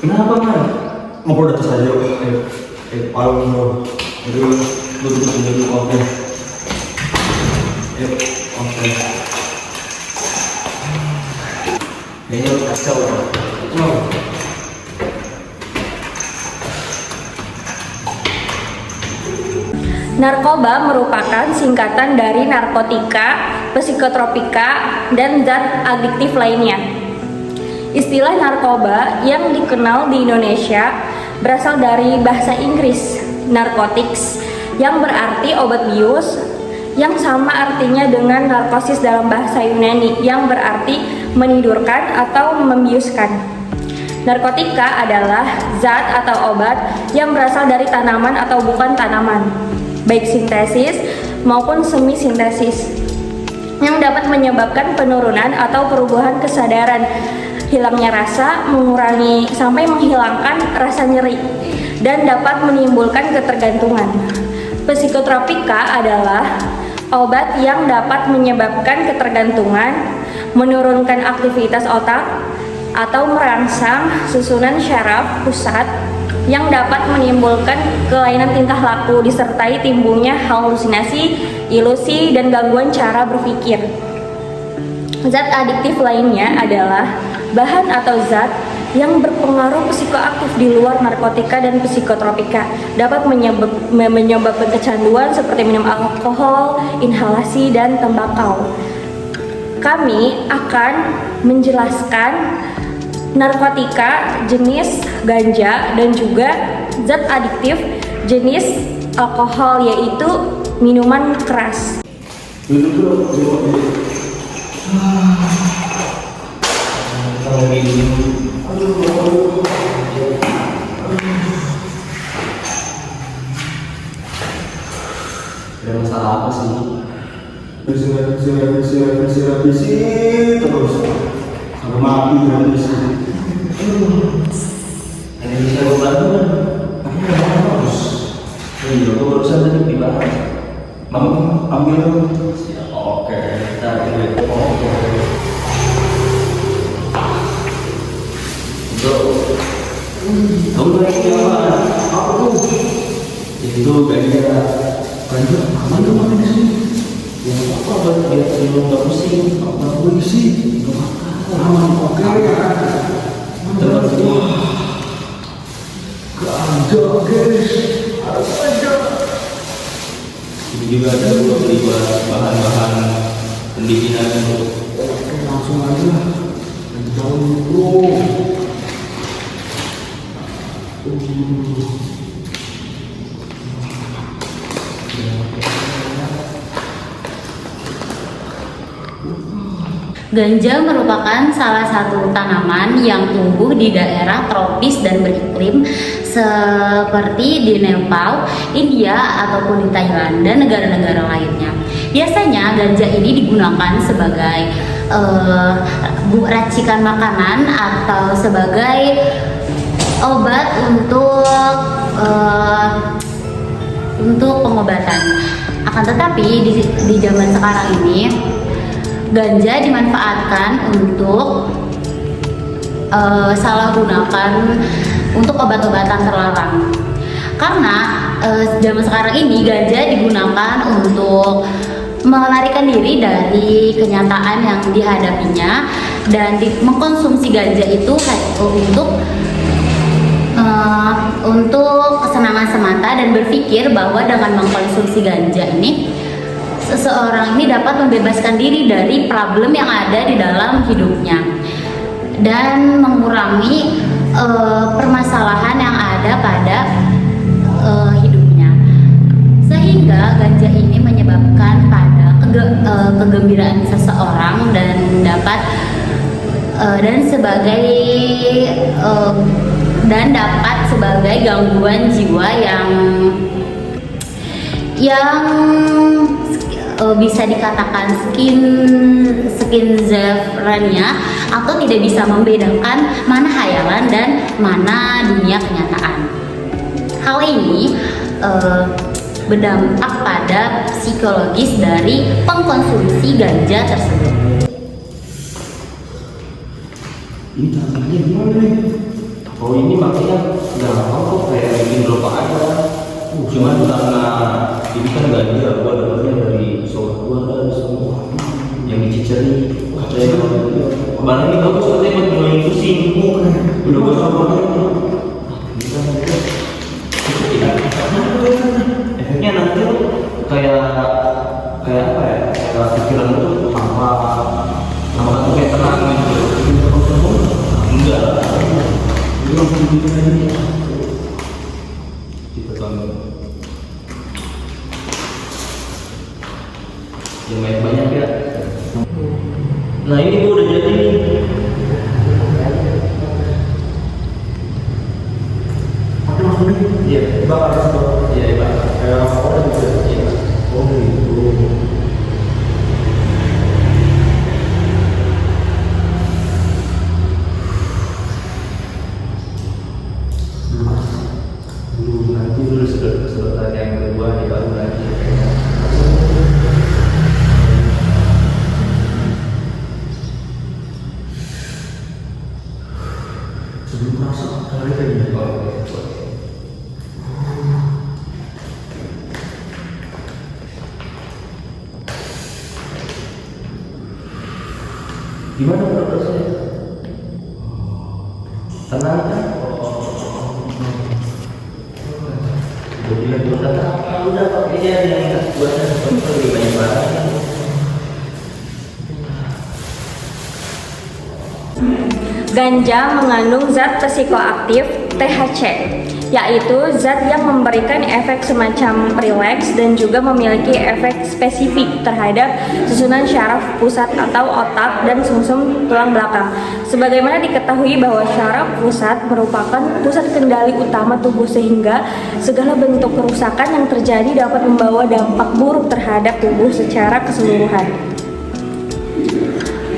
Kenapa, Man? Ngobrol di atas aja yuk. Ayo, ngobrol. Jadi lu duduk sini dulu, oke. Ayo, oke. Kayaknya lu kacau, Bang. Narkoba merupakan singkatan dari narkotika, psikotropika, dan zat adiktif lainnya. Istilah narkoba yang dikenal di Indonesia berasal dari bahasa Inggris narcotics yang berarti obat bius, yang sama artinya dengan narkosis dalam bahasa Yunani yang berarti menidurkan atau membiuskan. Narkotika adalah zat atau obat yang berasal dari tanaman atau bukan tanaman, baik sintesis maupun semi sintesis, yang dapat menyebabkan penurunan atau perubahan kesadaran, hilangnya rasa, mengurangi sampai menghilangkan rasa nyeri, dan dapat menimbulkan ketergantungan. Psikotropika adalah obat yang dapat menyebabkan ketergantungan, menurunkan aktivitas otak, atau merangsang susunan syaraf pusat yang dapat menimbulkan kelainan tingkah laku disertai timbulnya halusinasi, ilusi, dan gangguan cara berpikir. Zat adiktif lainnya adalah bahan atau zat yang berpengaruh psikoaktif di luar narkotika dan psikotropika, dapat menyebabkan kecanduan seperti minum alkohol, inhalasi, dan tembakau. Kami akan menjelaskan narkotika jenis ganja dan juga zat adiktif jenis alkohol, yaitu minuman keras. Ada masalah apa sih? Bersih terus sampai mati habis. Ada yang bisa gue bantu kan? Terus Iya, gue barusan tadi dibahas. mau ambil. Oke, kita lihat. Bro, kamu lagi apa? Apa tuh? Itu ganja. Ganja aman tuh makan di sini. Ya apa buat biar lu nggak pusing? Apa polisi? Aman, oke. Terus Ganja, guys. Ganja. ini juga ada buat bahan-bahan pendinginan untuk Oke, langsung aja. Jauh bro. Ganja merupakan salah satu tanaman yang tumbuh di daerah tropis dan beriklim seperti di Nepal, India, ataupun di Thailand dan negara-negara lainnya. Biasanya ganja ini digunakan sebagai racikan makanan atau sebagai obat untuk pengobatan. Akan tetapi di zaman sekarang ini ganja dimanfaatkan untuk salah gunakan untuk obat-obatan terlarang. Karena zaman sekarang ini ganja digunakan untuk melarikan diri dari kenyataan yang dihadapinya, dan mengkonsumsi ganja itu untuk kesenangan semata, dan berpikir bahwa dengan mengkonsumsi ganja ini seseorang ini dapat membebaskan diri dari problem yang ada di dalam hidupnya dan mengurangi permasalahan yang ada pada hidupnya, sehingga ganja ini menyebabkan pada kegembiraan seseorang dan dapat sebagai gangguan jiwa yang bisa dikatakan skizofrenia, atau tidak bisa membedakan mana hayalan dan mana dunia kenyataan. Hal ini berdampak pada psikologis dari pengkonsumsi ganja tersebut. Ini tangannya gimana nih? Oh ini makanya nggak apa-apa, kayak bikin rokok aja. Cuman karena ini kan ganja, gua dapatnya dari soal gua dan semua yang dicicari. Katanya barang ini bagus, katanya buat ngilangin pusing. Udah gua coba. Bisa aja. Efeknya nanti tuh kayak apa ya? Kayak pikiran tuh sama tuh kayak tenang gitu. Enggak. Itu langsung gitu aja. Kita bangun. Yang banyak ya. Nah ini gua udah jadi nih. Pakai langsung nih. Iya. Bakar langsung. Iya bakar. Kayak apa gitu. Iya. Oh gitu. Nanti dulu sedotan yang kedua nih baru lagi. Sebelum masuk kali tadi. Gimana prosesnya? Tenang kan? Udah pakainya yang buatnya lebih banyak barang. Ganja mengandung zat psikoaktif THC, yaitu zat yang memberikan efek semacam rileks dan juga memiliki efek spesifik terhadap susunan syaraf pusat atau otak dan sumsum tulang belakang. Sebagaimana diketahui bahwa syaraf pusat merupakan pusat kendali utama tubuh, sehingga segala bentuk kerusakan yang terjadi dapat membawa dampak buruk terhadap tubuh secara keseluruhan.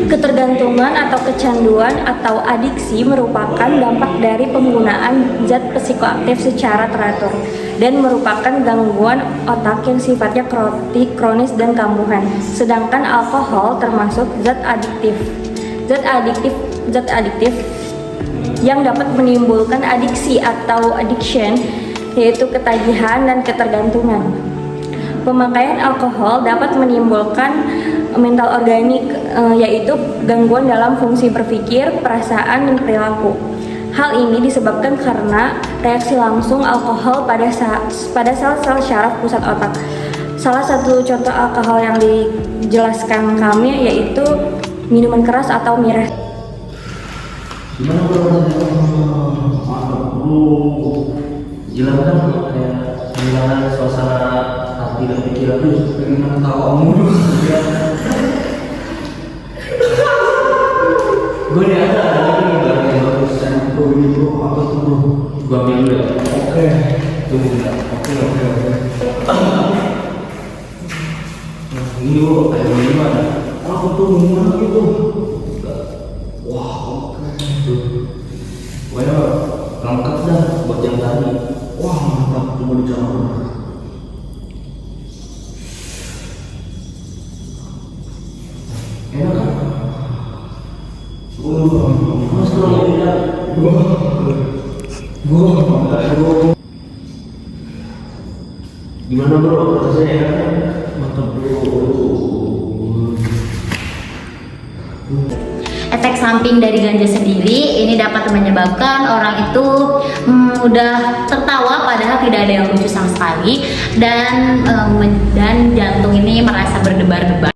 Ketergantungan atau kecanduan atau adiksi merupakan dampak dari penggunaan zat psikoaktif secara teratur dan merupakan gangguan otak yang sifatnya kronis dan kambuhan. Sedangkan alkohol termasuk zat adiktif yang dapat menimbulkan adiksi atau addiction, yaitu ketagihan dan ketergantungan. Pemakaian alkohol dapat menimbulkan mental organik, yaitu gangguan dalam fungsi berpikir, perasaan, dan perilaku. Hal ini disebabkan karena reaksi langsung alkohol pada sel-sel syaraf pusat otak. Salah satu contoh alkohol yang dijelaskan kami yaitu minuman keras atau miras. Gimana kalau mantap bro? Jelaskan kayak kehilangan suasana hati dan pikiran tuh, pengen tahu kamu. Gue nih ada lagi nih barang yang bagus. Bro ini bro, apa tuh bro? Gue ambil dulu ya. Oke. Tunggu bentar. Oke. Ini bro, kayak gimana? Aku tuh gimana gitu? Wah, oke. Pokoknya lengkap dah buat yang tadi. Wah, mantap. Tunggu dicampur. Enak kan? Mas kalau mau bilang, gua. Gimana bro, rasanya enaknya? Mantap bro. Efek samping dari ganja sendiri ini dapat menyebabkan orang itu mudah tertawa padahal tidak ada yang lucu sama sekali, dan jantung ini merasa berdebar-debar.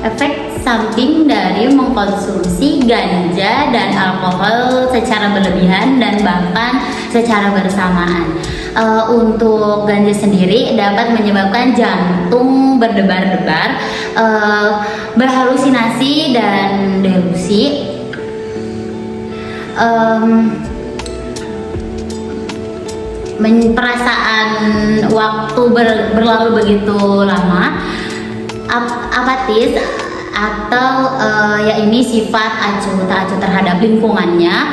Efek samping dari mengkonsumsi ganja dan alkohol secara berlebihan dan bahkan secara bersamaan. Untuk ganja sendiri dapat menyebabkan jantung berdebar-debar, berhalusinasi dan delusi, perasaan waktu berlalu begitu lama, apatis, atau ya ini sifat acuh tak acuh terhadap lingkungannya,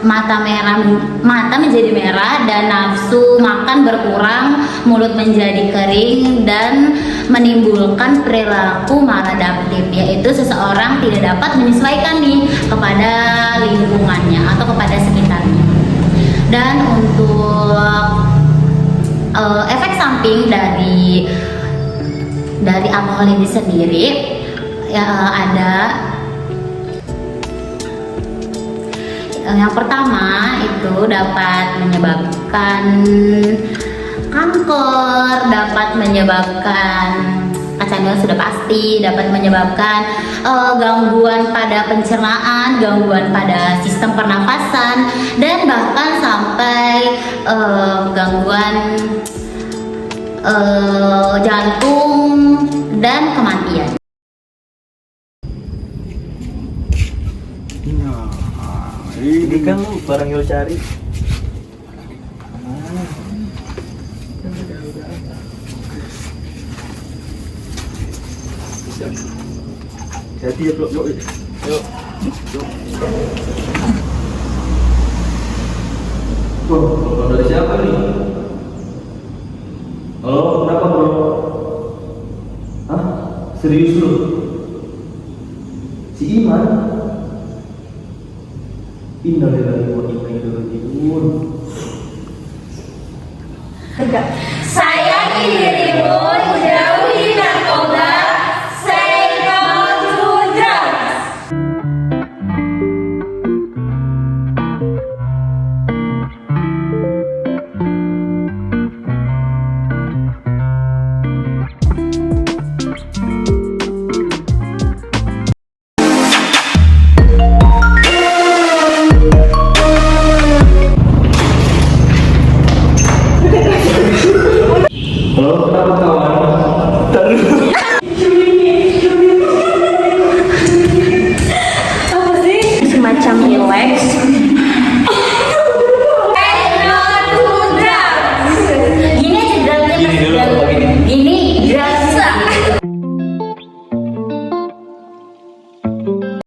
mata menjadi merah dan nafsu makan berkurang, mulut menjadi kering dan menimbulkan perilaku maladaptif, yaitu seseorang tidak dapat menyesuaikan nih kepada lingkungannya atau kepada sekitarnya. Dan untuk efek samping dari alkohol ini sendiri ya, ada yang pertama itu dapat menyebabkan kanker, dapat menyebabkan kecemasan, sudah pasti dapat menyebabkan gangguan pada pencernaan, gangguan pada sistem pernafasan, dan bahkan sampai gangguan jantung dan kematian. Ini kan lu barang yang lo cari. Hati ya blok. Yuk. Bro, dari siapa nih? Oh, kenapa bro? Hah? Serius lu? Si Iman? Innalillahi wa inna ilaihi raji'un. Sayangi dirimu, jauhi narkoba, say no to drugs. Halo, kenapa kawan?